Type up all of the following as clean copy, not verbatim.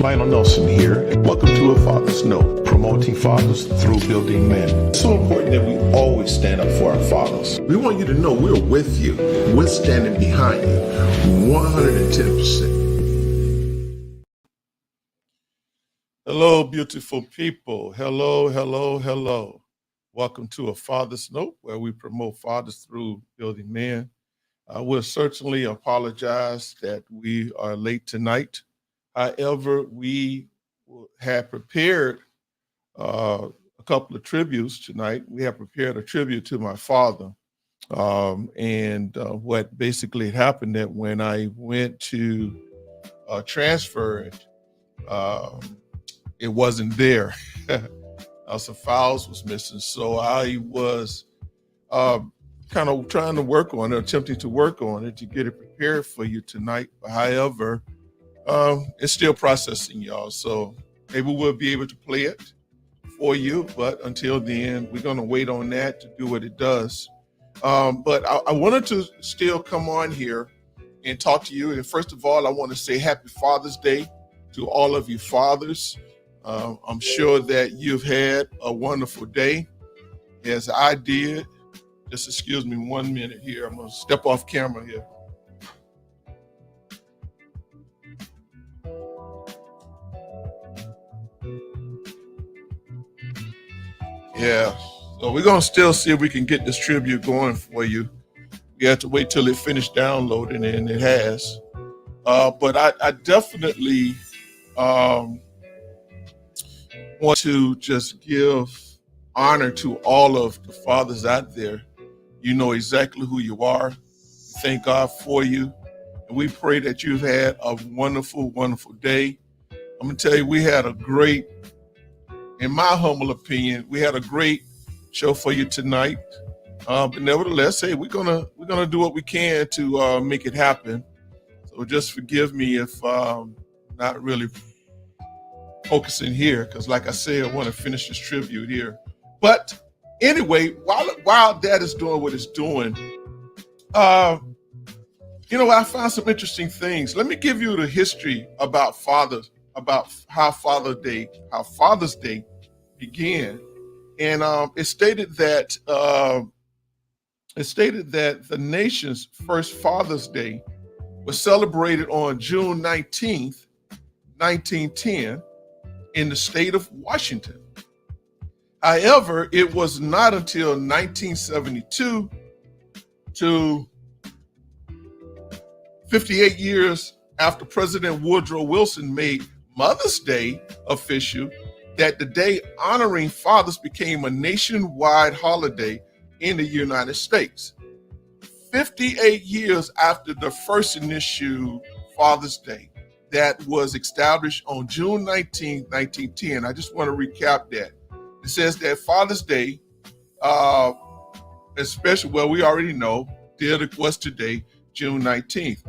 Lionel Nelson here, and welcome to A Father's Note, promoting fathers through building men. It's so important that we always stand up for our fathers. We want you to know we're with you. We're standing behind you 110%. Hello, beautiful people. Hello, hello, hello. Welcome to A Father's Note, where we promote fathers through building men. We'll certainly apologize that we are late tonight. However, we had prepared a couple of tributes tonight. We have prepared a tribute to my father. What basically happened that when I went to transfer it, it wasn't there. Some files was missing. So I was kind of trying to work on it, attempting to work on it to get it prepared for you tonight. However, it's still processing, y'all. So maybe we'll be able to play it for you. But until then, we're going to wait on that to do what it does. But I wanted to still come on here and talk to you. And first of all, I want to say Happy Father's Day to all of you fathers. I'm sure that you've had a wonderful day, as I did. Just excuse me 1 minute here. I'm going to step off camera here. Yeah, so we're going to still see if we can get this tribute going for you. We have to wait till it finished downloading, and it has. But I definitely want to just give honor to all of the fathers out there. You know exactly who you are. Thank God for you. And we pray that you've had a wonderful, wonderful day. I'm going to tell you, we had a great, in my humble opinion, we had a great show for you tonight. But nevertheless, hey, we're gonna do what we can to make it happen. So just forgive me if not really focusing here, because like I said, I want to finish this tribute here. But anyway, while that is doing what it's doing, I found some interesting things. Let me give you the history about fathers, about how Father's Day began, and it stated that the nation's first Father's Day was celebrated on June 19th, 1910, in the state of Washington. However, it was not until 1972, to 58 years after President Woodrow Wilson made Mother's Day official, that the day honoring fathers became a nationwide holiday in the United States. 58 years after the first initial Father's Day that was established on June 19, 1910. I just want to recap that. It says that Father's Day, especially, well, we already know, was today, June 19th.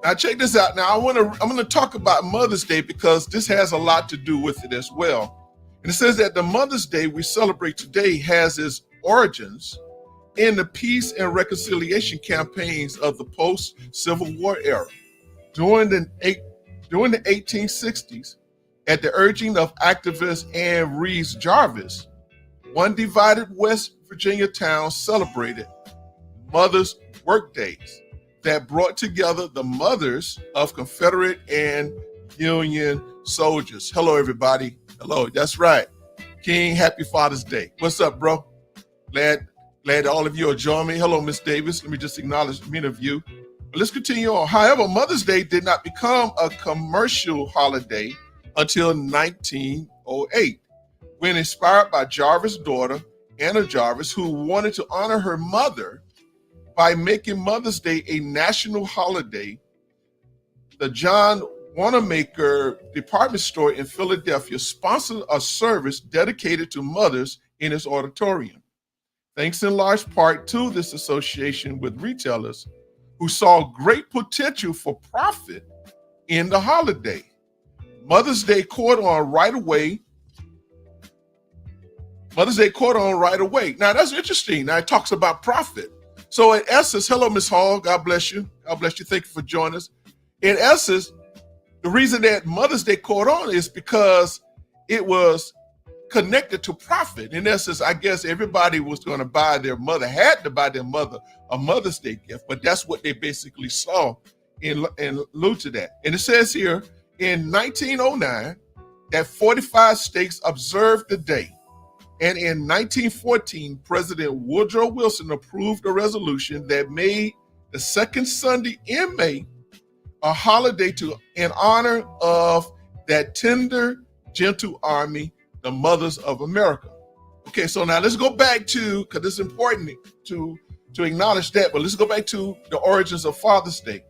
Now check this out. Now I'm going to talk about Mother's Day because this has a lot to do with it as well. And it says that the Mother's Day we celebrate today has its origins in the peace and reconciliation campaigns of the post-Civil War era. During the 1860s, at the urging of activist Anne Reeves Jarvis, one divided West Virginia town celebrated Mother's Work Days that brought together the mothers of Confederate and Union soldiers. Hello, everybody. Hello, that's right. King, happy Father's Day. What's up, bro? Glad all of you are joining me. Hello, Miss Davis. Let me just acknowledge many of you. But let's continue on. However, Mother's Day did not become a commercial holiday until 1908, when inspired by Jarvis' daughter, Anna Jarvis, who wanted to honor her mother by making Mother's Day a national holiday. The John Wanamaker department store in Philadelphia sponsored a service dedicated to mothers in its auditorium. Thanks in large part to this association with retailers who saw great potential for profit in the holiday. Mother's Day caught on right away. Now that's interesting. Now it talks about profit. So in essence, hello, Miss Hall. God bless you. God bless you. Thank you for joining us. In essence, the reason that Mother's Day caught on is because it was connected to profit. In essence, I guess everybody was going to buy their mother, had to buy their mother a Mother's Day gift, but that's what they basically saw in lieu to that. And it says here in 1909 that 45 states observed the day. And in 1914, President Woodrow Wilson approved a resolution that made the second Sunday in May a holiday in honor of that tender, gentle army, the mothers of America. Okay, so now let's go back to, because it's important to acknowledge that, but let's go back to the origins of Father's Day.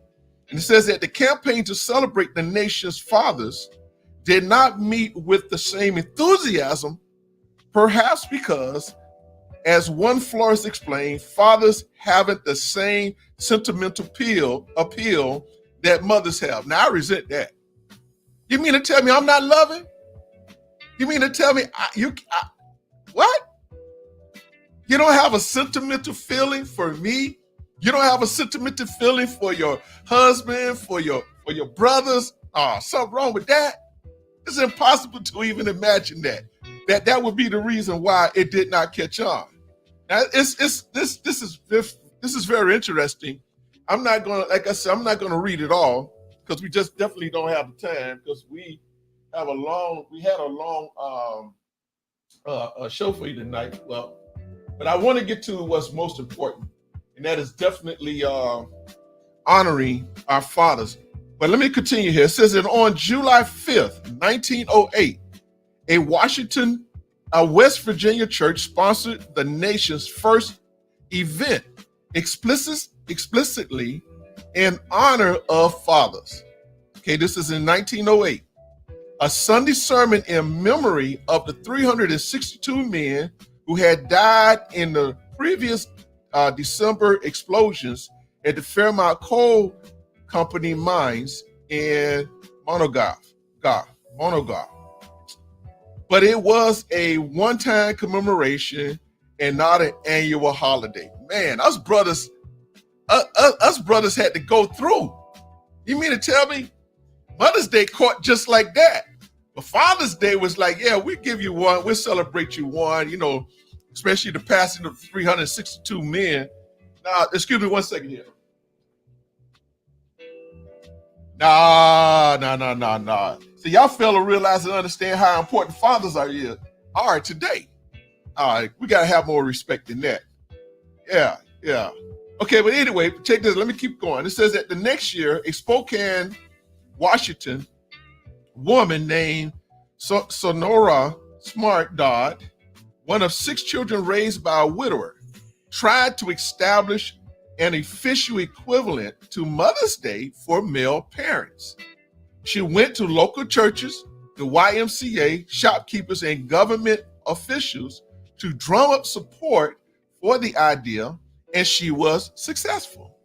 And it says that the campaign to celebrate the nation's fathers did not meet with the same enthusiasm, perhaps because, as one florist explained, fathers haven't the same sentimental appeal that mothers have. Now, I resent that. You mean to tell me I'm not loving? You mean to tell me what? You don't have a sentimental feeling for me? You don't have a sentimental feeling for your husband, for your brothers? Oh, something wrong with that? It's impossible to even imagine that. That would be the reason why it did not catch on. Now, this is very interesting. I'm not gonna, like I said, I'm not gonna read it all because we just definitely don't have the time, because we had a long show for you tonight. Well, but I want to get to what's most important, and that is definitely honoring our fathers. But let me continue here. It says that on July 5th, 1908, a West Virginia church sponsored the nation's first event explicitly in honor of fathers. Okay, this is in 1908. A Sunday sermon in memory of the 362 men who had died in the previous December explosions at the Fairmount Coal Company mines in Monongah. But it was a one-time commemoration and not an annual holiday. Man, us brothers had to go through. You mean to tell me Mother's Day caught just like that? But Father's Day was like, yeah, we give you one, we'll celebrate you one, especially the passing of 362 men. Now, excuse me one second here. Nah. See, y'all fail to realize and understand how important fathers are today. All right, we gotta have more respect than that. Yeah. Okay, but anyway, check this. Let me keep going. It says that the next year, a Spokane, Washington woman named Sonora Smart Dodd, one of 6 children raised by a widower, tried to establish an official equivalent to Mother's Day for male parents. She went to local churches, the YMCA, shopkeepers, and government officials to drum up support for the idea, and she was successful.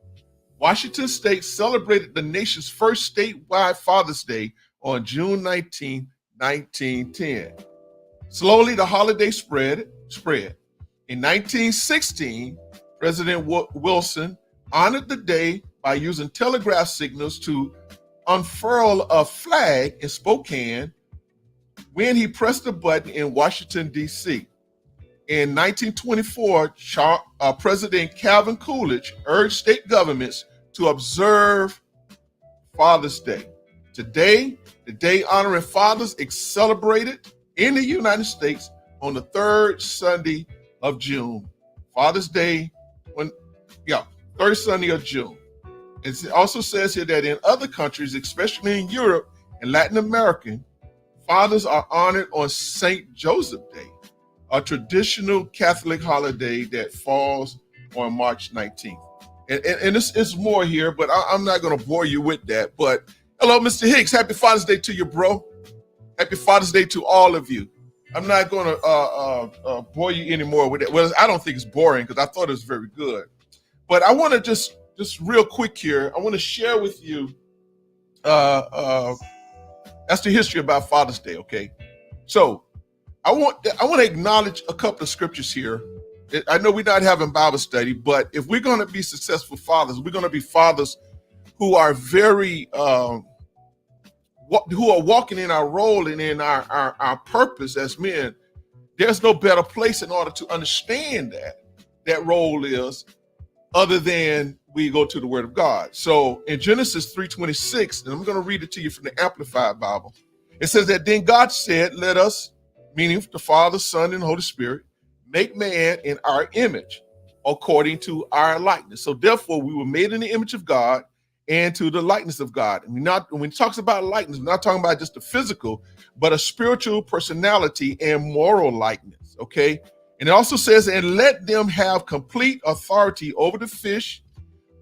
Washington State celebrated the nation's first statewide Father's Day on June 19, 1910. Slowly, the holiday spread. In 1916, President Wilson honored the day by using telegraph signals to unfurl a flag in Spokane when he pressed a button in Washington, D.C. In 1924, President Calvin Coolidge urged state governments to observe Father's Day. Today, the day honoring fathers is celebrated in the United States on the third Sunday of June. Father's Day, third Sunday of June. It also says here that in other countries, especially in Europe and Latin America, fathers are honored on St. Joseph Day, a traditional Catholic holiday that falls on March 19th. And this is more here, but I'm not going to bore you with that. But hello, Mr. Hicks. Happy Father's Day to you, bro. Happy Father's Day to all of you. I'm not going to bore you anymore with it. Well, I don't think it's boring because I thought it was very good. But I want to just real quick here, I want to share with you that's the history about Father's Day, okay? So I want to acknowledge a couple of scriptures here. I know we're not having Bible study, but if we're going to be successful fathers, we're going to be fathers who are very who are walking in our role and in our purpose as men, there's no better place in order to understand that role is other than we go to the Word of God. So in Genesis 3:26, and I'm going to read it to you from the Amplified Bible, it says that then God said, let us, meaning the Father, Son, and Holy Spirit, make man in our image, according to our likeness. So therefore, we were made in the image of God and to the likeness of God. And when it talks about likeness, we're not talking about just the physical, but a spiritual personality and moral likeness, okay? And it also says, and let them have complete authority over the fish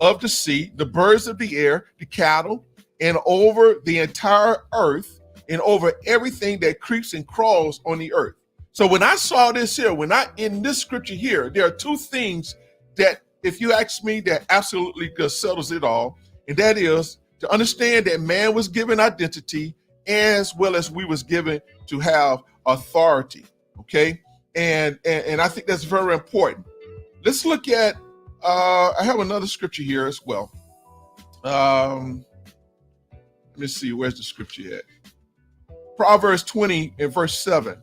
of the sea, the birds of the air, the cattle, and over the entire earth, and over everything that creeps and crawls on the earth. So when I saw this here, in this scripture here, there are two things that, if you ask me, that absolutely settles it all. And that is to understand that man was given identity as well as we was given to have authority. Okay. And I think that's very important. Let's look at, I have another scripture here as well. Let me see, where's the scripture at? Proverbs 20 and verse 7.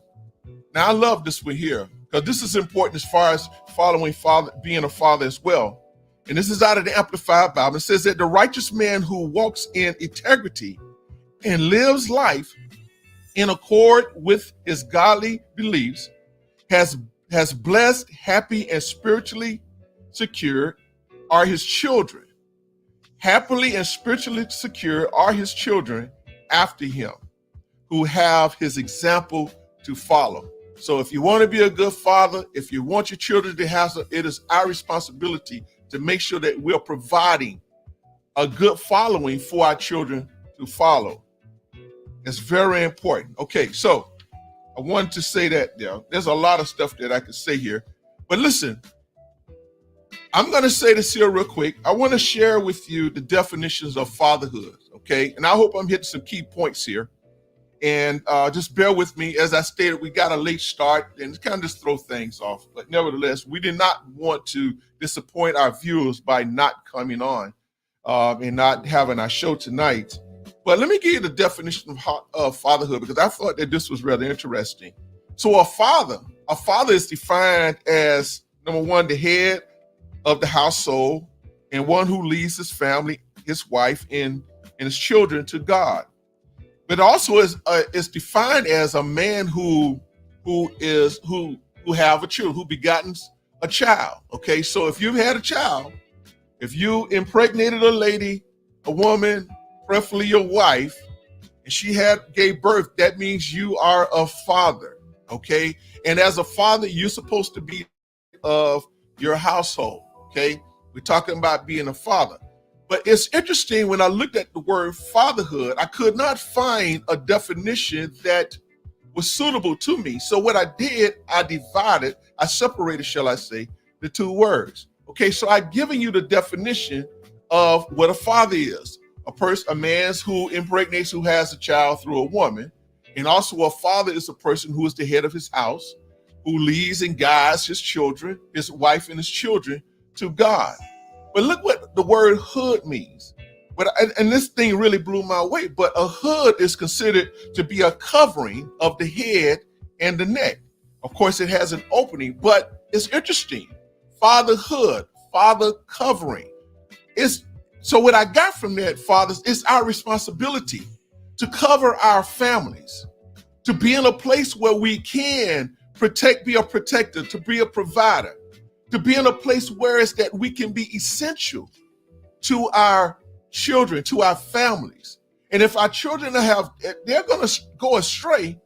Now I love this one here because this is important as far as following father, being a father as well. And this is out of the Amplified Bible. It says that the righteous man who walks in integrity and lives life in accord with his godly beliefs has blessed, happy, and spiritually secure are his children. Happily and spiritually secure are his children after him, who have his example to follow. So if you want to be a good father, if you want your children to have, it is our responsibility to make sure that we're providing a good following for our children to follow. It's very important. Okay, so I wanted to say that there's a lot of stuff that I could say here, but listen, I'm going to say this here real quick. I want to share with you the definitions of fatherhood, okay? And I hope I'm hitting some key points here. And just bear with me. As I stated, we got a late start and kind of just throw things off. But nevertheless, we did not want to disappoint our viewers by not coming on and not having our show tonight. But let me give you the definition of fatherhood, because I thought that this was rather interesting. So a father is defined as, number one, the head of the household and one who leads his family, his wife, and his children to God. But also is defined as a man who have a child, who begotten a child. Okay, so if you've had a child, if you impregnated a lady, a woman, preferably your wife, and she gave birth, that means you are a father. Okay, and as a father, you're supposed to be of your household. Okay, we're talking about being a father. But it's interesting, when I looked at the word fatherhood, I could not find a definition that was suitable to me. So what I did, I separated, shall I say, the two words. Okay, so I've given you the definition of what a father is. A man who impregnates, who has a child through a woman. And also a father is a person who is the head of his house, who leads and guides his children, his wife and his children to God. But look what the word hood means. And this thing really blew my way. But a hood is considered to be a covering of the head and the neck. Of course, it has an opening, but it's interesting. Fatherhood, father covering. So what I got from that, fathers, it's our responsibility to cover our families, to be in a place where we can be a protector, to be a provider, to be in a place where it's that we can be essential to our children, to our families. And if our children they're going to go astray,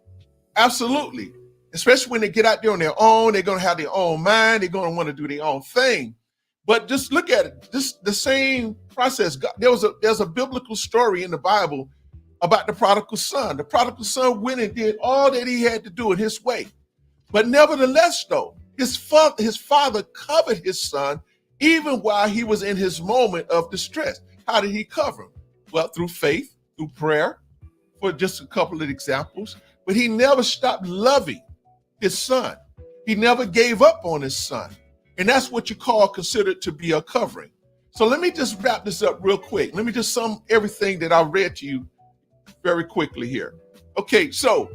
absolutely. Especially when they get out there on their own, they're going to have their own mind. They're going to want to do their own thing. But just look at it. The same process. There's a biblical story in the Bible about the prodigal son. The prodigal son went and did all that he had to do in his way. But nevertheless, though, his father covered his son even while he was in his moment of distress. How did he cover him? Well, through faith, through prayer, for just a couple of examples. But he never stopped loving his son. He never gave up on his son. And that's what you considered to be a covering. So let me just wrap this up real quick. Let me just sum everything that I read to you very quickly here. Okay, so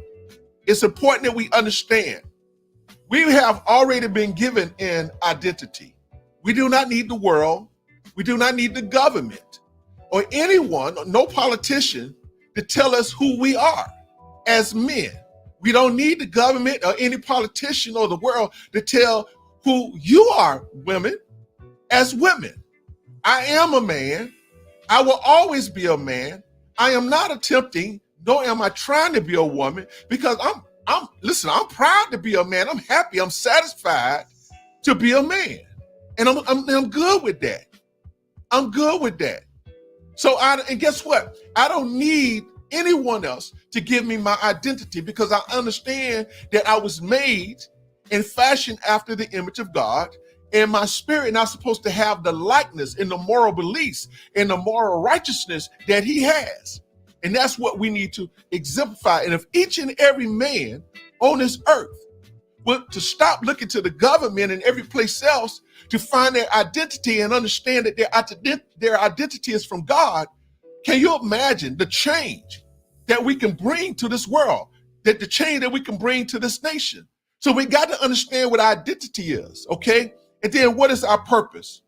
it's important that we understand we have already been given an identity. We do not need the world. We do not need the government or anyone, no politician, to tell us who we are as men. We don't need the government or any politician or the world to tell who you are, women, as women. I am a man. I will always be a man. I am not attempting, nor am I trying to be a woman, because I'm proud to be a man. I'm happy. I'm satisfied to be a man. And I'm good with that. I'm good with that. So and guess what? I don't need anyone else to give me my identity, because I understand that I was made and fashioned after the image of God, and my spirit not supposed to have the likeness and the moral beliefs and the moral righteousness that he has. And that's what we need to exemplify. And if each and every man on this earth were to stop looking to the government and every place else to find their identity and understand that their identity is from God, can you imagine the change that we can bring to this world, that the change that we can bring to this nation? So we got to understand what our identity is, okay? And then what is our purpose?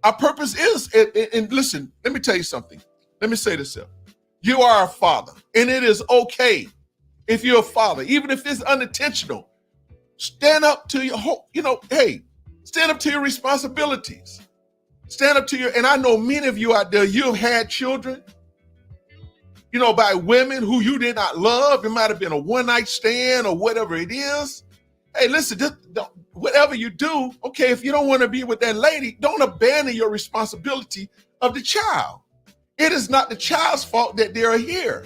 Our purpose is, and listen, let me tell you something. Let me say this here. You are a father, and it is okay if you're a father, even if it's unintentional. Stand up to your, stand up to your responsibilities. Stand up to your, and I know many of you out there, you've had children, by women who you did not love. It might have been a one-night stand or whatever it is. Hey, listen, whatever you do, okay, if you don't want to be with that lady, don't abandon your responsibility of the child. It is not the child's fault that they're here.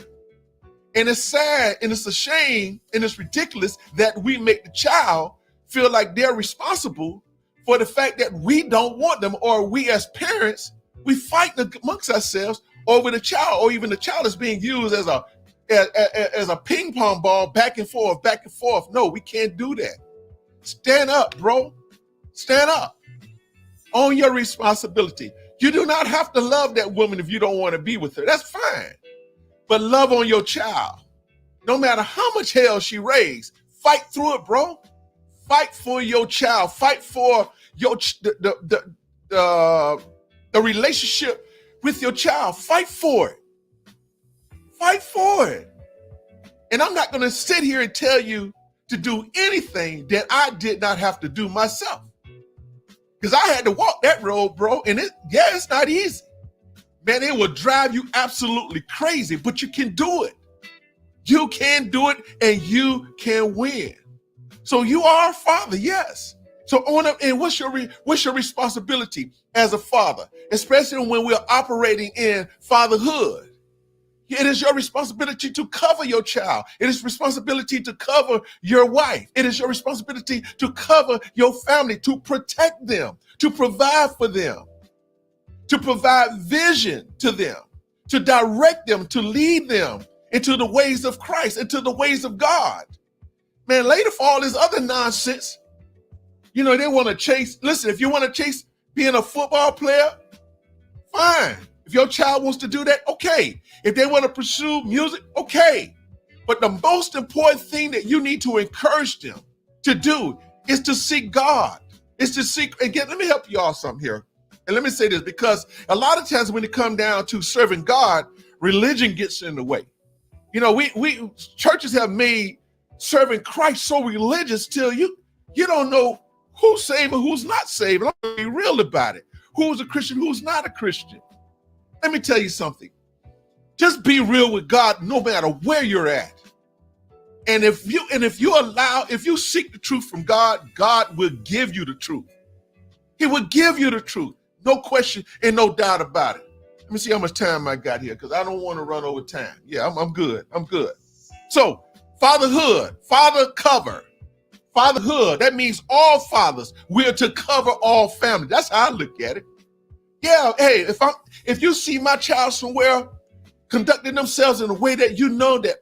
And it's sad, and it's a shame, and it's ridiculous that we make the child feel like they're responsible for the fact that we don't want them, or we as parents, we fight amongst ourselves over the child, or even the child is being used as a ping pong ball, back and forth, back and forth. No, we can't do that. Stand up, bro. Stand up. Own your responsibility. You do not have to love that woman if you don't want to be with her. That's fine. But love on your child. No matter how much hell she raised, fight through it, bro. Fight for your child. Fight for the relationship with your child. Fight for it. Fight for it. And I'm not going to sit here and tell you to do anything that I did not have to do myself. Because I had to walk that road, bro. And it's not easy. Man, it will drive you absolutely crazy, but you can do it. You can do it, and you can win. So you are a father, yes. So own up, and what's your responsibility as a father, especially when we're operating in fatherhood? It is your responsibility to cover your child. It is responsibility to cover your wife. It is your responsibility to cover your family, to protect them, to provide for them, to provide vision to them, to direct them, to lead them into the ways of Christ, into the ways of God. Man, later for all this other nonsense, they want to chase. Listen, if you want to chase being a football player, fine. If your child wants to do that, okay. If they want to pursue music, okay. But the most important thing that you need to encourage them to do is to seek God. It's to seek, again, let me help you all something here. And let me say this, because a lot of times when it comes down to serving God, religion gets in the way. We churches have made serving Christ so religious till you don't know who's saved and who's not saved. I'm gonna be real about it. Who's a Christian, who's not a Christian? Let me tell you something. Just be real with God no matter where you're at. And if you seek the truth from God, God will give you the truth. He will give you the truth. No question and no doubt about it. Let me see how much time I got here, because I don't want to run over time. Yeah, I'm good. I'm good. So, fatherhood, father cover. Fatherhood, that means all fathers. We're to cover all families. That's how I look at it. Yeah, hey, if you see my child somewhere conducting themselves in a way that you know that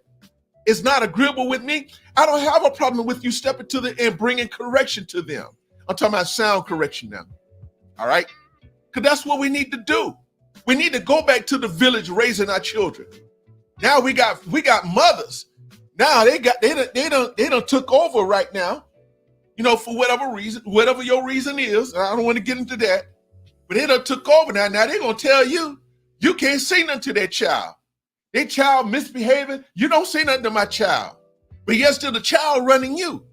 is not agreeable with me, I don't have a problem with you stepping to them and bringing correction to them. I'm talking about sound correction now. All right? Because that's what we need to do. We need to go back to the village raising our children. Now we got mothers. Now they done took over right now. You know, for whatever reason, whatever your reason is. I don't want to get into that. But they done took over now. Now they're gonna tell you can't say nothing to that child. Their child misbehaving, you don't say nothing to my child. But yet still the child running you.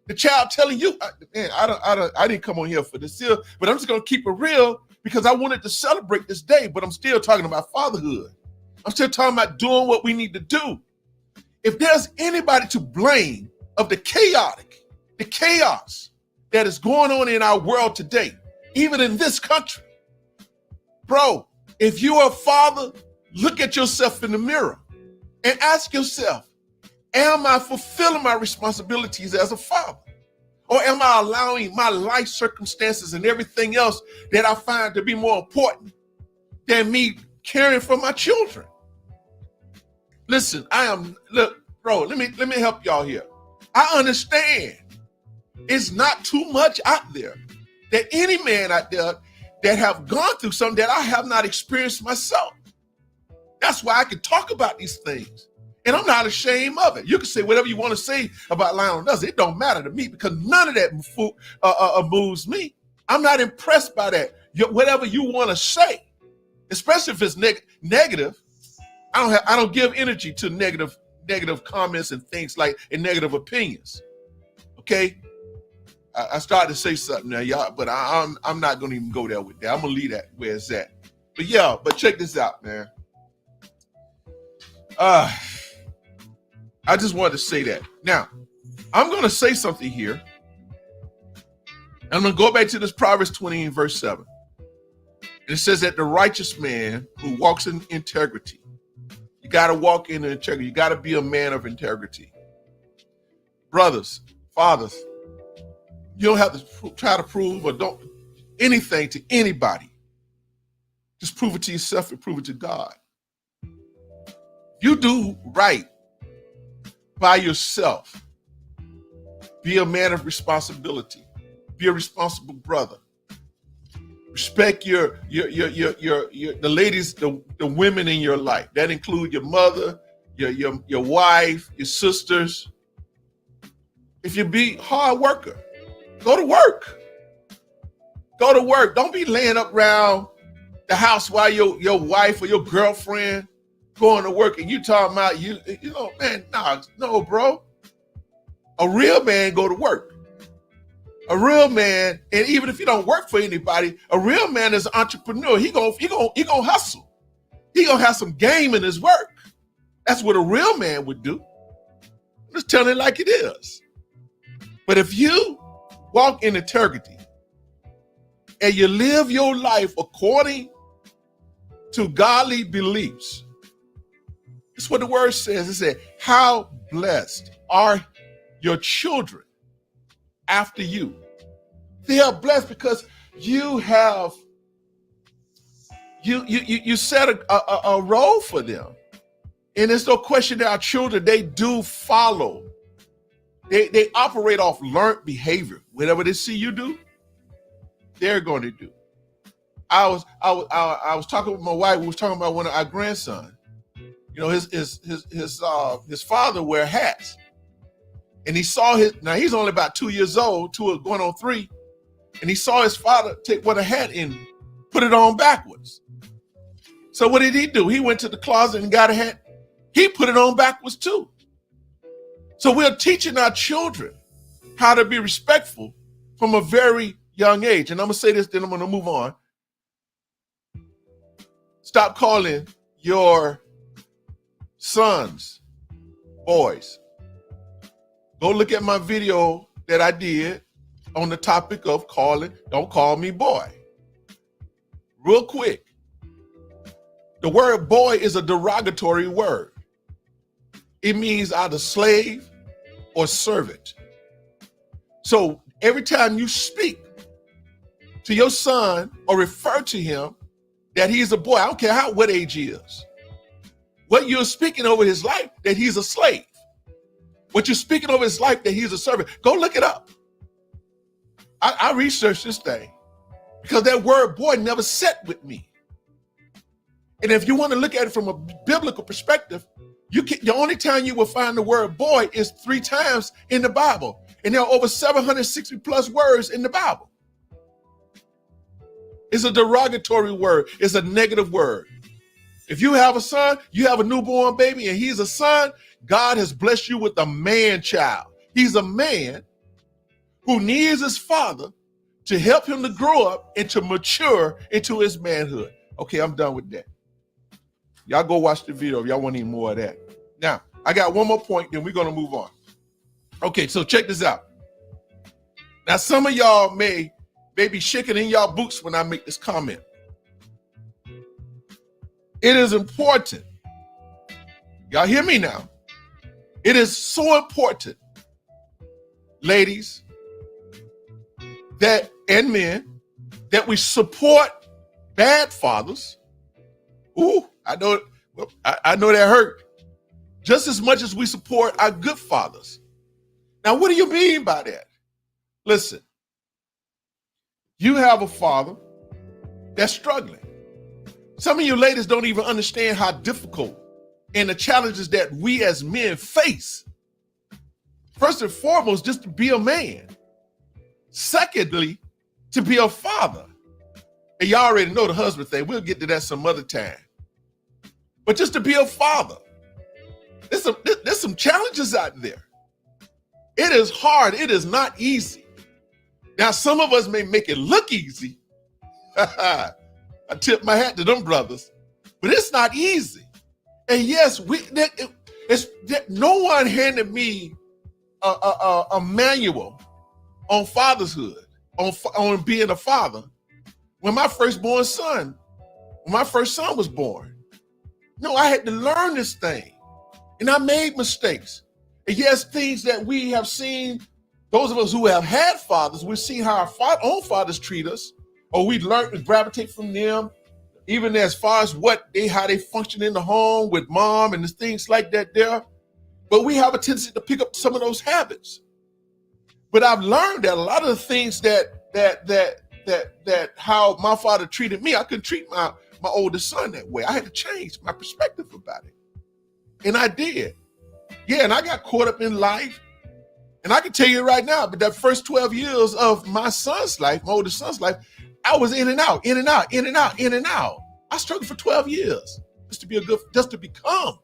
The child telling you, man, I didn't come on here for this here, but I'm just gonna keep it real because I wanted to celebrate this day, but I'm still talking about fatherhood. I'm still talking about doing what we need to do. If there's anybody to blame of the chaos that is going on in our world today, even in this country, bro, if you're a father, look at yourself in the mirror and ask yourself, am I fulfilling my responsibilities as a father? Or am I allowing my life circumstances and everything else that I find to be more important than me caring for my children? Listen, look, bro, let me help y'all here. I understand it's not too much out there that any man out there that have gone through something that I have not experienced myself. That's why I can talk about these things. And I'm not ashamed of it. You can say whatever you want to say about Lionel Nelson. It don't matter to me because none of that moves me. I'm not impressed by that. Whatever you want to say, especially if it's negative, I don't give energy to negative comments and things like and negative opinions. Okay, I started to say something now, y'all, but I'm not gonna even go there with that. I'm gonna leave that where it's at. But yeah, but check this out, man. I just wanted to say that. Now, I'm gonna say something here. And I'm gonna go back to this Proverbs 20 and verse 7. And it says that the righteous man who walks in integrity, you gotta walk in integrity. You gotta be a man of integrity. Brothers, fathers, you don't have to try to prove or don't anything to anybody. Just prove it to yourself and prove it to God. You do right by yourself. Be a man of responsibility. Be a responsible brother. Respect the ladies, the women in your life. That include your mother, your wife, your sisters. If you be a hard worker, go to work. Go to work. Don't be laying up around the house while your wife or your girlfriend going to work and you talking about man, no, bro. A real man go to work. A real man, and even if he don't work for anybody, a real man is an entrepreneur. He gonna hustle. He gonna have some game in his work. That's what a real man would do. I'm just telling it like it is. But if you walk in integrity and you live your life according to godly beliefs, that's what the word says. It said, how blessed are your children after you. They are blessed because you have you set a role for them. And there's no question that our children, they do follow. They operate off learned behavior. Whatever they see you do, they're going to do. I was talking with my wife. We was talking about one of our grandsons. You know, his father wear hats, and he saw now he's only about 2 years old, going on 3, and he saw his father take a hat and put it on backwards. So what did he do? He went to the closet and got a hat. He put it on backwards too. So we're teaching our children how to be respectful from a very young age. And I'm gonna say this, then I'm gonna move on. Stop calling your sons boys. Go look at my video that I did on the topic of don't call me boy. Real quick. The word boy is a derogatory word. It means either slave or servant. So every time you speak to your son or refer to him that he's a boy, I don't care what age he is. What you're speaking over his life, that he's a slave. What you're speaking over his life, that he's a servant. Go look it up. I researched this thing because that word boy never sat with me. And if you want to look at it from a biblical perspective, The only time you will find the word boy is 3 times in the Bible. And there are over 760 plus words in the Bible. It's a derogatory word. It's a negative word. If you have a son, you have a newborn baby, and he's a son, God has blessed you with a man child. He's a man who needs his father to help him to grow up and to mature into his manhood. Okay, I'm done with that. Y'all go watch the video if y'all want any more of that. Now, I got one more point, then we're going to move on. Okay, so check this out. Now, some of y'all may be shaking in y'all boots when I make this comment. It is important. Y'all hear me now? It is so important, ladies, and men, that we support bad fathers. Ooh, I know that hurt. Just as much as we support our good fathers. Now, what do you mean by that? Listen, you have a father that's struggling. Some of you ladies don't even understand how difficult and the challenges that we as men face. First and foremost, just to be a man. Secondly, to be a father. And y'all already know the husband thing. We'll get to that some other time. But just to be a father, there's some challenges out there. It is hard. It is not easy. Now, some of us may make it look easy. I tip my hat to them brothers. But it's not easy. And yes, no one handed me a manual on fatherhood, on being a father when my first son was born. No, I had to learn this thing. And I made mistakes. And yes, things that we have seen, those of us who have had fathers, we've seen how our own fathers treat us, or we learned to gravitate from them, even as far as how they function in the home with mom and the things like that there. But we have a tendency to pick up some of those habits. But I've learned that a lot of the things that how my father treated me, I couldn't treat my oldest son that way. I had to change my perspective about it. And I did. Yeah, and I got caught up in life. And I can tell you right now, but that first 12 years of my son's life, my oldest son's life, I was in and out, in and out, in and out, in and out. I struggled for 12 years just to become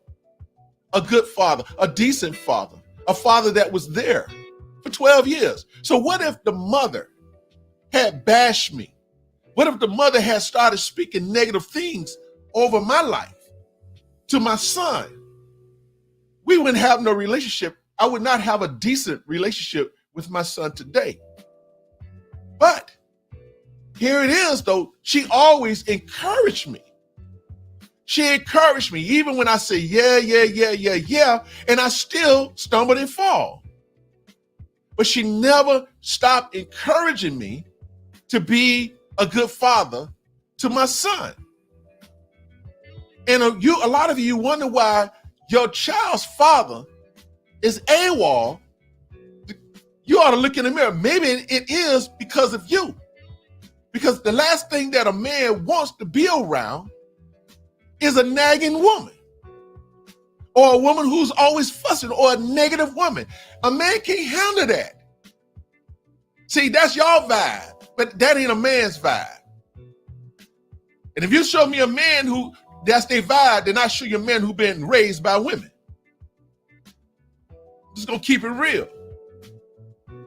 a good father, a decent father, a father that was there for 12 years. So what if the mother had bashed me? What if the mother had started speaking negative things over my life to my son? We wouldn't have no relationship. I would not have a decent relationship with my son today. But here it is, though. She always encouraged me. She encouraged me, even when I say, yeah, and I still stumble and fall. But she never stopped encouraging me to be a good father to my son. And a lot of you wonder why your child's father is AWOL. You ought to look in the mirror. Maybe it is because of you. Because the last thing that a man wants to be around is a nagging woman, or a woman who's always fussing, or a negative woman. A man can't handle that. See, that's y'all vibe, but that ain't a man's vibe. And if you show me a man who that's their vibe, then I show you a man who been raised by women. I'm just gonna keep it real.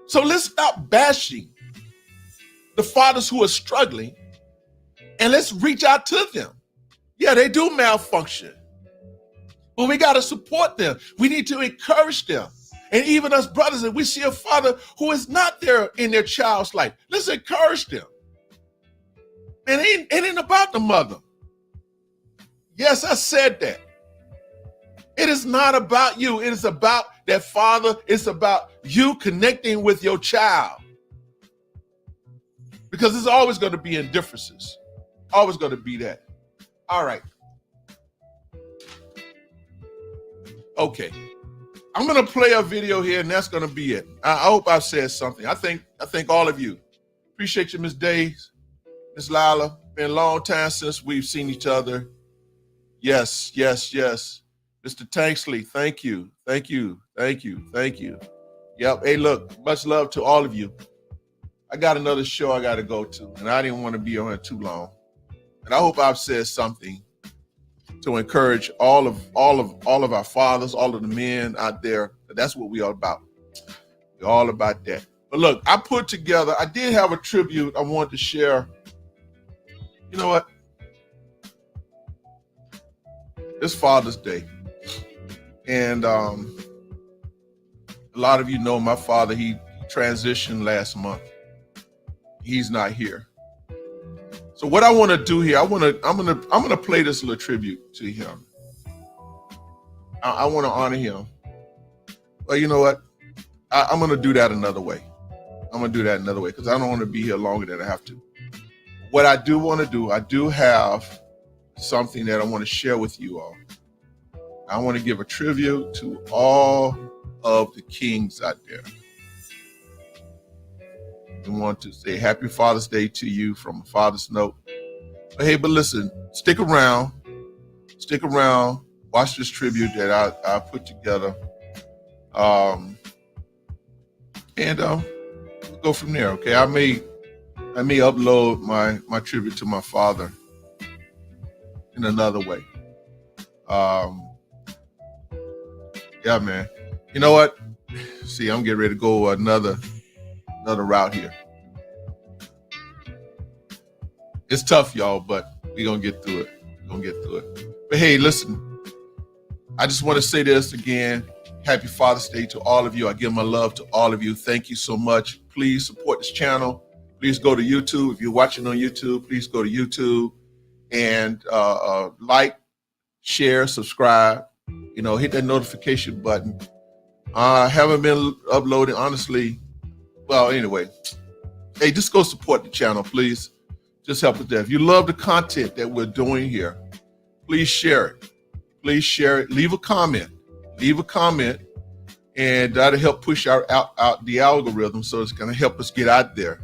So let's stop bashing the fathers who are struggling, and let's reach out to them. Yeah, they do malfunction, but we got to support them. We need to encourage them. And even us brothers, if we see a father who is not there in their child's life, let's encourage them. And it ain't about the mother. Yes, I said that. It is not about you. It is about that father. It's about you connecting with your child. Because there's always going to be indifferences. Always going to be that. All right. Okay. I'm going to play a video here, and that's going to be it. I hope I've said something. I think all of you. Appreciate you, Miss Days, Miss Lila. Been a long time since we've seen each other. Yes. Mr. Tanksley, thank you. Thank you. Thank you. Thank you. Yep. Hey, look, much love to all of you. I got another show I got to go to, and I didn't want to be on here too long. And I hope I've said something to encourage all of our fathers, all of the men out there. That's what we are about. We're all about that. But look, I did have a tribute I wanted to share. You know what? It's Father's Day. And a lot of you know my father, he transitioned last month. He's not here. So what I want to do here, I'm gonna play this little tribute to him. I want to honor him. But you know what? I'm gonna do that another way. Because I don't want to be here longer than I have to. What I do want to do, I do have something that I want to share with you all. I want to give a tribute to all of the kings out there. I want to say Happy Father's Day to you from a father's note. But listen, stick around, watch this tribute that I put together. And we'll go from there, okay? I may upload my tribute to my father in another way. Yeah, man. You know what? See, I'm getting ready to go another route here. It's tough, y'all, but we're gonna get through it. But hey, listen, I just want to say this again. Happy Father's Day to all of you. I give my love to all of you. Thank you so much. Please support this channel. Please go to YouTube. If you're watching on YouTube, please go to YouTube and like, share, subscribe. You know, hit that notification button. I haven't been uploading, honestly. Well, anyway, hey, just go support the channel, please. Just help with that. If you love the content that we're doing here, please share it. Leave a comment. And that'll help push out the algorithm, so it's going to help us get out there.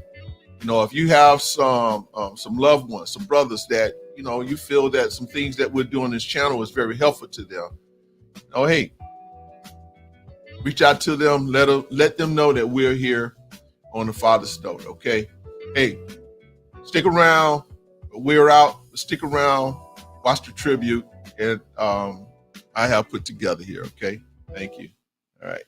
You know, if you have some loved ones, some brothers that, you know, you feel that some things that we're doing on this channel is very helpful to them, oh, hey, reach out to them. Let them know that we're here on the Father's Note, okay? Hey, stick around. We're out. Stick around. Watch the tribute and I have put together here, okay? Thank you. All right.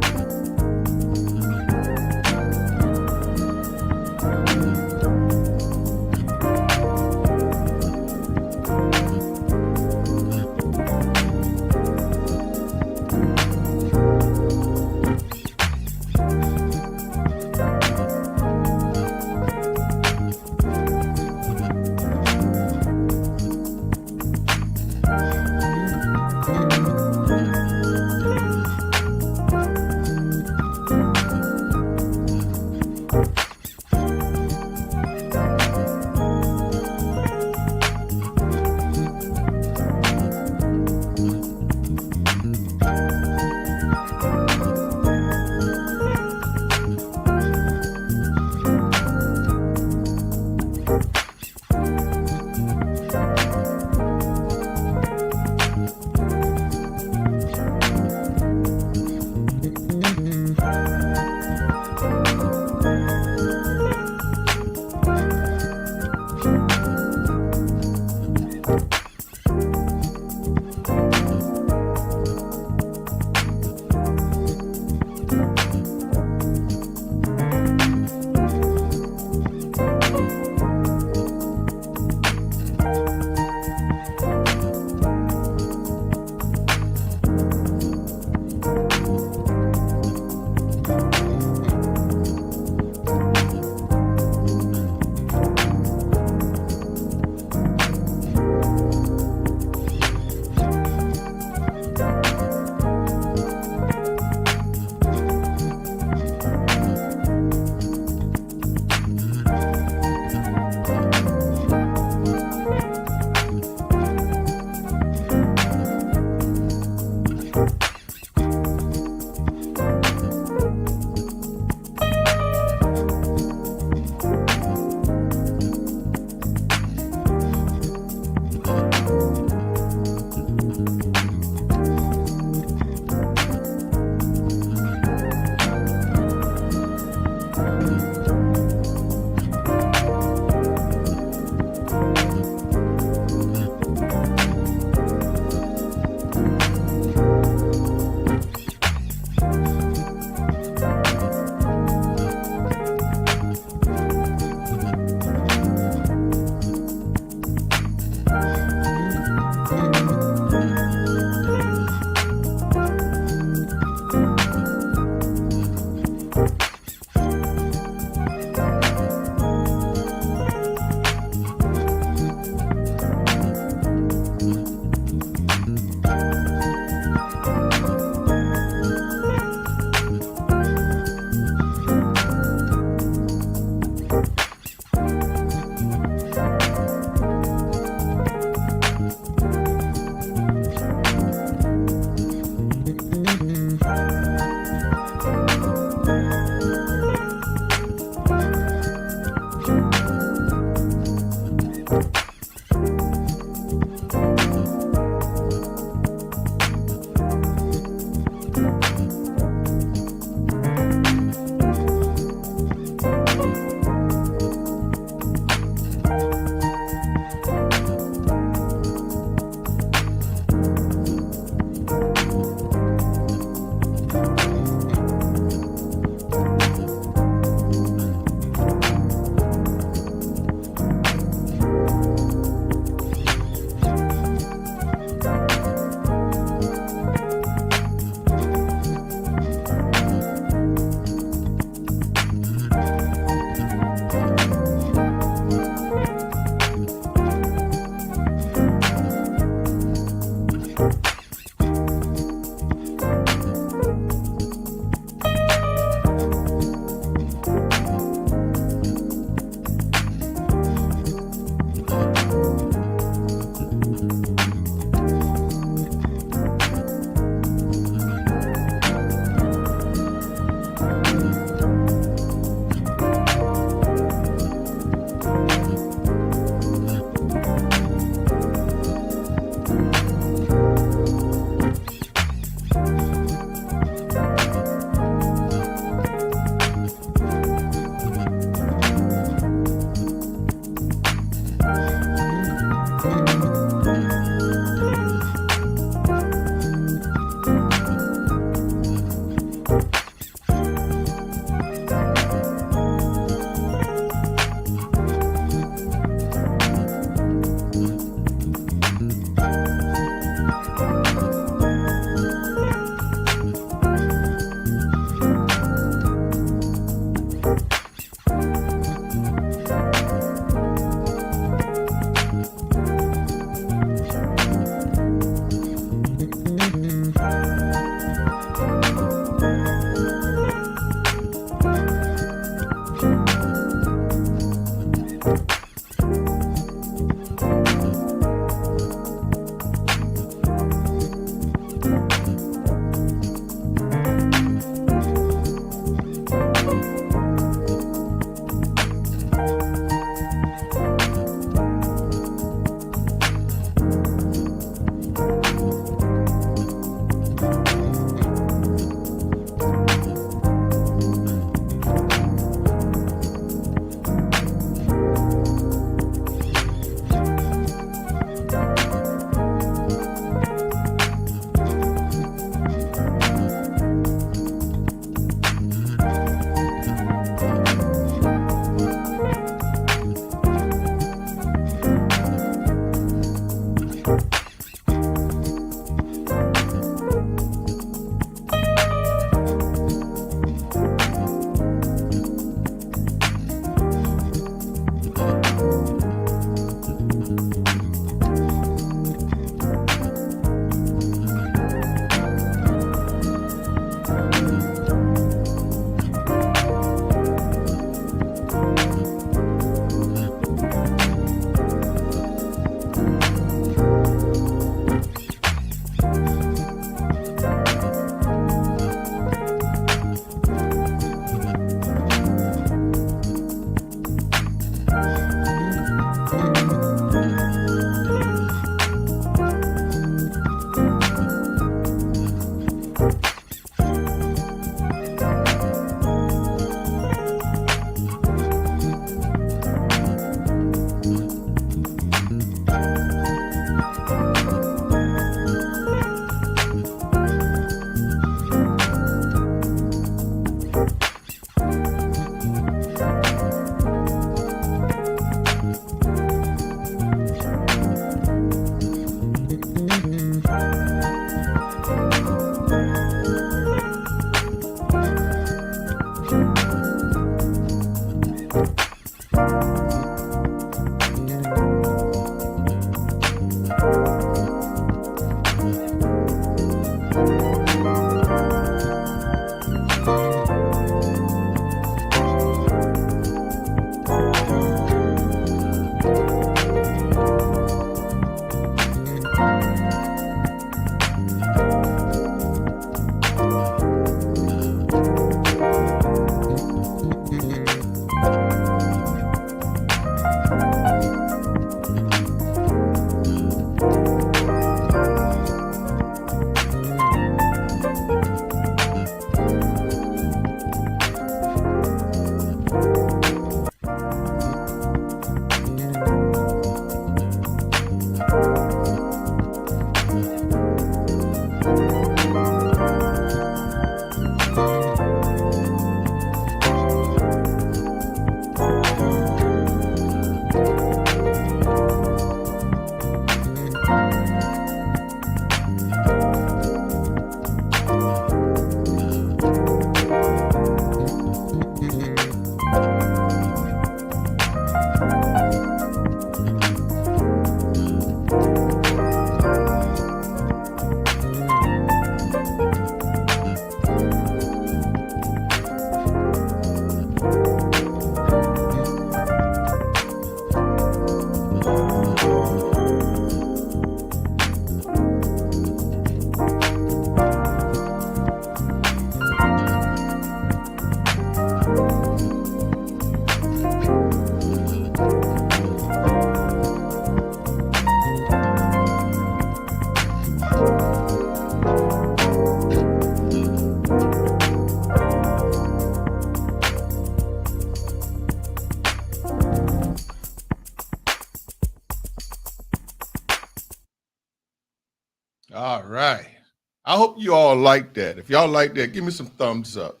hope you all like that. If y'all like that, give me some thumbs up.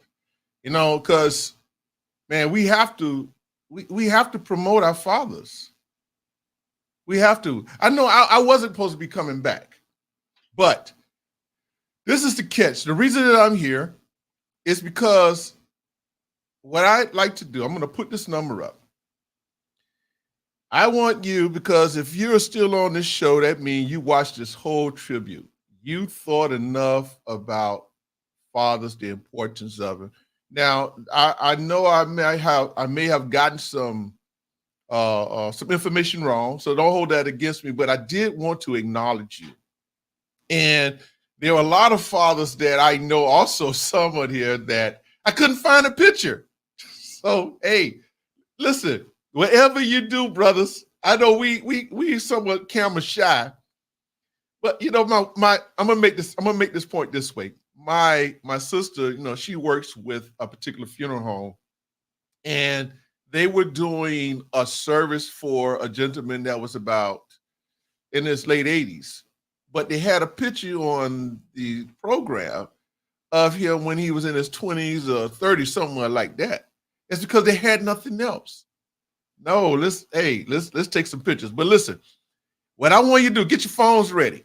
Because man, we have to promote our fathers. We have to. I know I wasn't supposed to be coming back, but this is the catch. The reason that I'm here is because what I'd like to do, I'm going to put this number up. I want you, because if you're still on this show, that means you watched this whole tribute. You thought enough about fathers, the importance of it. Now, I know I may have gotten some information wrong, so don't hold that against me, but I did want to acknowledge you. And there are a lot of fathers that I know, also someone here that I couldn't find a picture. So, hey, listen, whatever you do, brothers, I know we somewhat camera shy, but I'm gonna make this point this way. My sister, she works with a particular funeral home, and they were doing a service for a gentleman that was about in his late 80s, but they had a picture on the program of him when he was in his 20s or 30s, somewhere like that. It's because they had nothing else. No, let's take some pictures. But listen, what I want you to do, get your phones ready.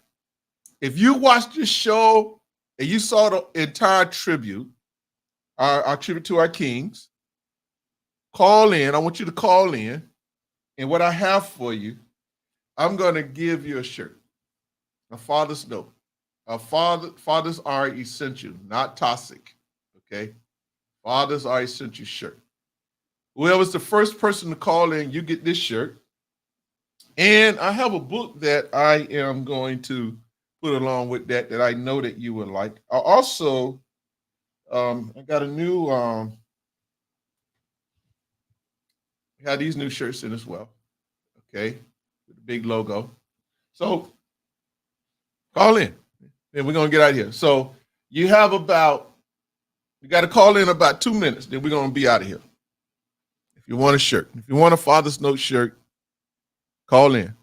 If you watched this show and you saw the entire tribute, our tribute to our kings, call in. I want you to call in. And what I have for you, I'm going to give you a shirt, a father's note. Fathers are essential, not toxic. Okay? Fathers are essential shirt. Whoever's the first person to call in, you get this shirt. And I have a book that I am going to put along with that I know that you would like. I also, I got a new, got these new shirts in as well. Okay, with the big logo. So call in, and we're gonna get out of here. So you got to call in about 2 minutes, then we're gonna be out of here. If you want a shirt, if you want a Father's Note shirt, call in.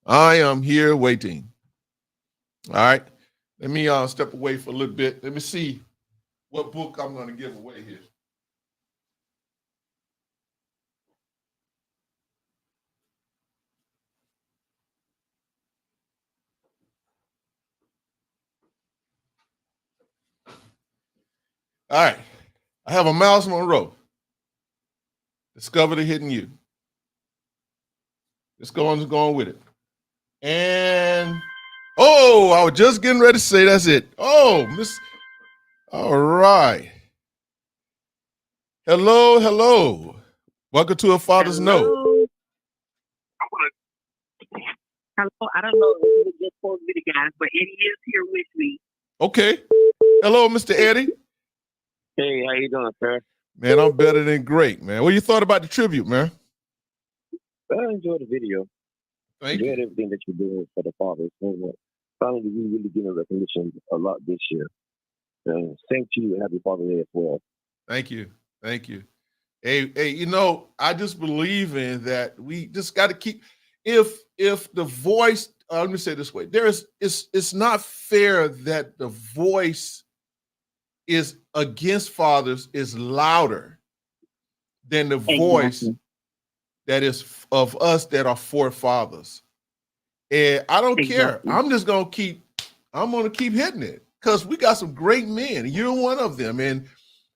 I am here waiting. All right. Let me step away for a little bit. Let me see what book I'm going to give away here. All right. I have a Miles Monroe. Discover the Hidden You. Let's go on with it. And I was just getting ready to say that's it. All right. Hello. Welcome to A Father's Note. Hello, I don't know if it was just supposed to be the guys, but Eddie is here with me. Okay. Hello, Mr. Eddie. Hey, how you doing, sir? Man, I'm better than great, man. What you thought about the tribute, man? I enjoyed the video. Thank you. Enjoyed everything that you're doing for the fathers. Finally, you really getting recognition a lot this year. Same to you, and happy Father's Day as well. Thank you. Hey, I just believe in that. We just got to keep. If the voice, let me say it this way: it's not fair that the voice is against fathers is louder than the voice that is of us that are for fathers. And I don't care. I'm gonna keep hitting it because we got some great men. You're one of them, and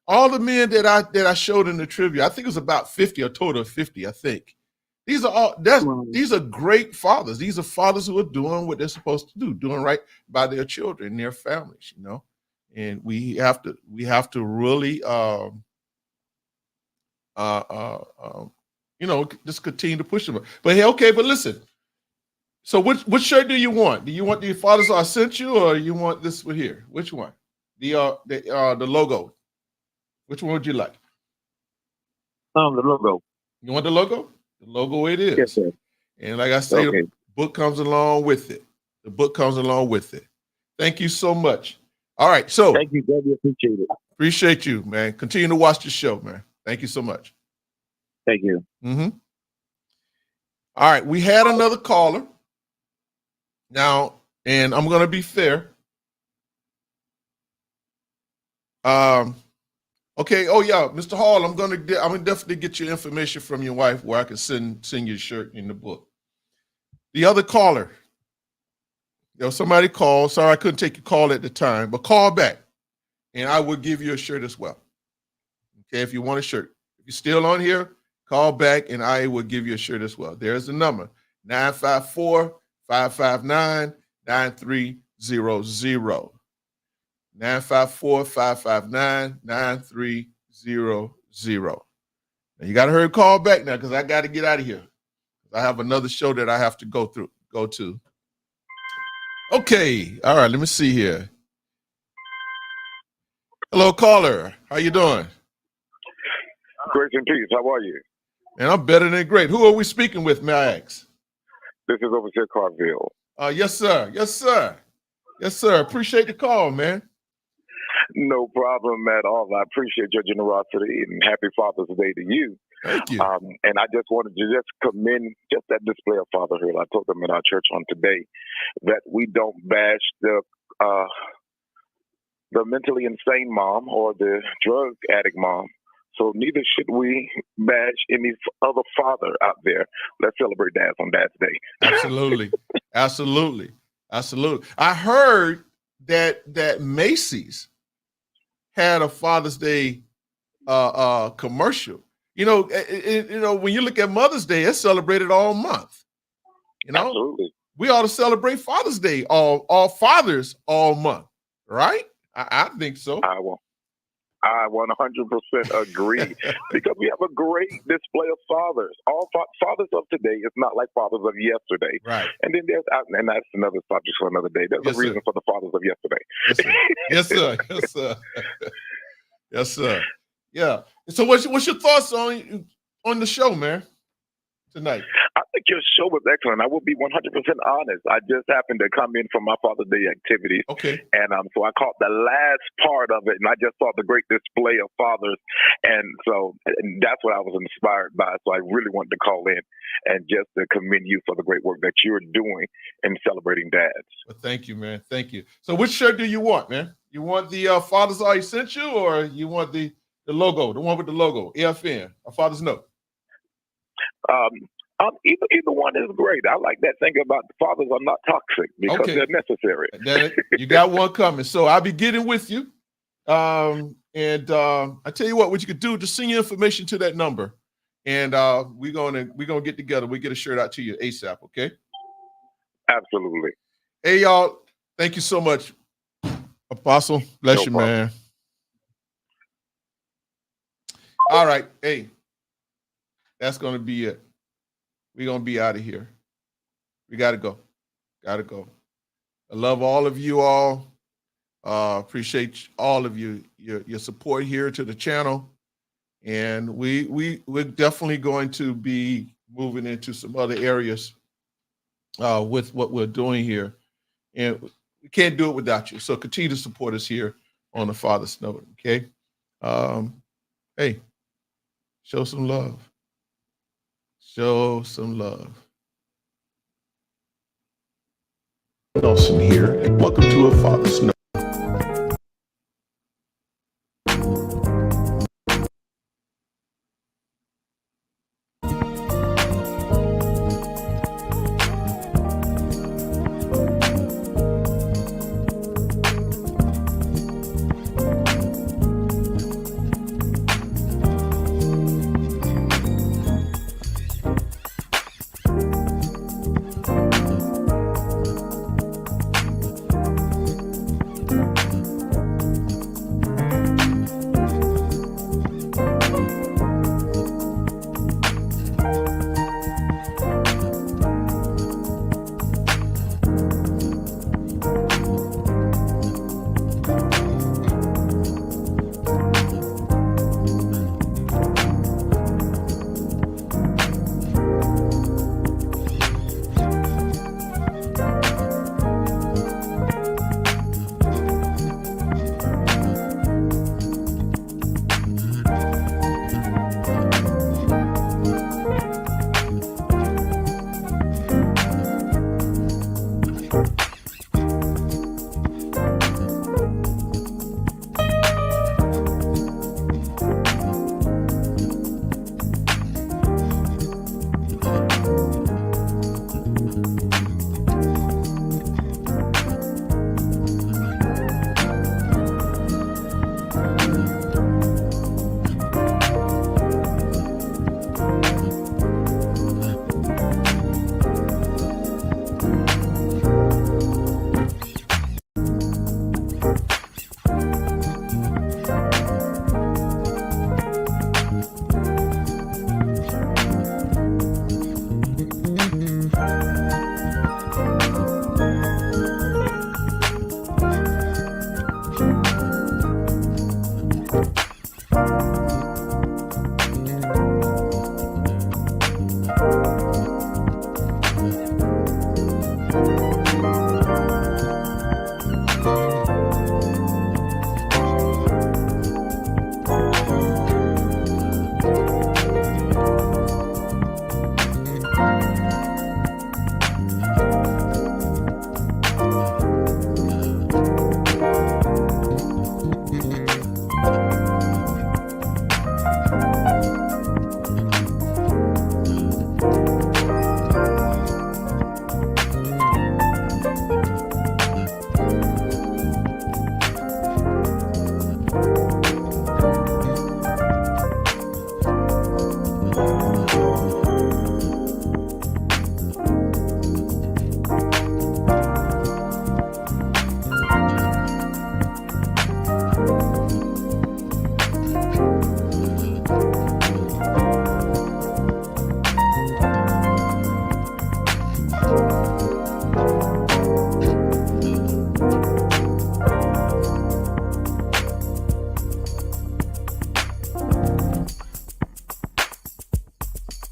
all the men that I showed in the tribute, I think it was about 50, a total of 50, I think. These are great fathers. These are fathers who are doing what they're supposed to do, doing right by their children, their families, And we have to really just continue to push them. But hey, okay, but listen. So which shirt do you want? Do you want the Fathers Are Essential, or you want this one here? Which one? The logo. Which one would you like? The logo. You want the logo? The logo it is. Yes, sir. And like I say, The book comes along with it. Thank you so much. All right. So thank you, Debbie. Appreciate it. Appreciate you, man. Continue to watch the show, man. Thank you so much. Thank you. Mm-hmm. All right. We had another caller. Now, and I'm going to be fair. Okay. Oh yeah, Mr. Hall, I'm gonna definitely get your information from your wife where I can send you a shirt in the book. The other caller, somebody called. Sorry, I couldn't take your call at the time, but call back, and I will give you a shirt as well. Okay, if you want a shirt, if you're still on here, call back, and I will give you a shirt as well. There's the number: 954-559-9300. 954-559-9300. Now you got to hurry call back now because I got to get out of here. I have another show that I have to go to. Okay. All right. Let me see here. Hello, caller. How you doing? Grace and peace. How are you? And I'm better than great. Who are we speaking with, may I ask? This is Overseer Carville. Yes, sir. Yes, sir. Yes, sir. Appreciate the call, man. No problem at all. I appreciate your generosity and happy Father's Day to you. Thank you. And I just wanted to just commend just that display of fatherhood. I told them in our church on today that we don't bash the mentally insane mom or the drug addict mom. So neither should we bash any other father out there. Let's celebrate dads on Dad's Day. Absolutely. Absolutely. Absolutely. I heard that Macy's had a Father's Day commercial. When you look at Mother's Day, it's celebrated all month. Absolutely. We ought to celebrate Father's Day, all fathers all month, right? I think so. I 100% agree because we have a great display of fathers. All fathers of today is not like fathers of yesterday. Right. And then and that's another subject for another day. There's a reason for the fathers of yesterday. Yes, sir. Yes, sir. Yes, sir. Yeah. So what's your thoughts on the show, man, tonight? I think your show was excellent. I will be 100% honest. I just happened to come in from my Father's Day activities. Okay. And so I caught the last part of it, and I just saw the great display of fathers. And so that's what I was inspired by. So I really wanted to call in and just to commend you for the great work that you're doing in celebrating dads. Well, thank you, man. Thank you. So which shirt do you want, man? You want the Father's Are Essential, or you want the logo, the one with the logo, AFN, a Father's Note? Either one is great. I like that thing about the fathers are not toxic because they're necessary. You got one coming. So I'll be getting with you. I tell you what you could do, just send your information to that number. And we're gonna get together. We get a shirt out to you ASAP, okay? Absolutely. Hey, y'all, thank you so much. Apostle, bless you, man. All right. Hey, that's gonna be it. We're going to be out of here. We got to go. Got to go. I love all of you all. Appreciate all of you, your support here to the channel. And we're definitely going to be moving into some other areas with what we're doing here. And we can't do it without you. So continue to support us here on the Father's Note, okay? Hey, show some love. Show some love. Nelson here, and welcome to A Father's Note.